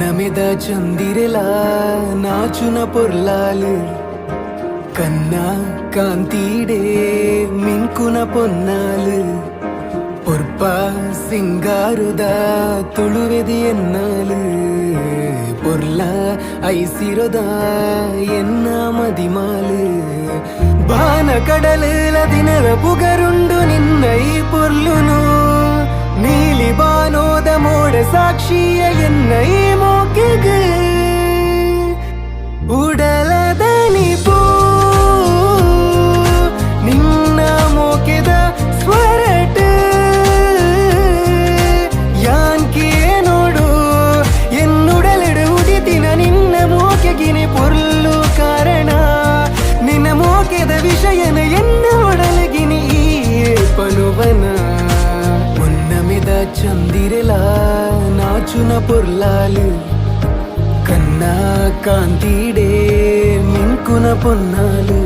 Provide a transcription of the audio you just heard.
പൊന്നമിത ചന്ദിരല നാച്ചുന പൊർലാല് കന്ന കാന്തിയുടെ മിൻകുന പൊന്നാല് പൊർപ്പ സിംഗാരുದ ತುಳುವೆದಿ ಎನ್ನಾಲು പൊർല ഐസിരൊದ എന്ന മതിമാല് ബാന കടലില ദിനര പുകരുಂಡು ನಿನ್ನ ಈ പൊರ್ലുನು ನೀಲಿ ಬಾನೋದ ಮೋಡ ಸಾಕ್ಷಿಯ ಎನ್ನ ಈ ಮೋಕೆಗೆ ಉಡಲದ ನಿಪು ನಿನ್ನ ಮೋಕೆದ ಸ್ವರಟ ಯಾನ್ಕಿಯೇ ನೋಡು ಎನ್ನುಡಲೆಡು ಉದಿತಿನ ನಿನ್ನ ಮೋಕೆಗಿನಿ ಪೊರ್ಲು ಕಾರಣ ನಿನ್ನ ಮೋಕೆದ ವಿಷಯನ ಎನ್ನ ಒಡಲಗಿನಿ ಈ ಪನುವನ പൊന്നമിത ചന്ദിരല നാച്ചുന പൊർലാല് കന്ന കാന്തിയുടെ മിൻകുന പൊന്നാല്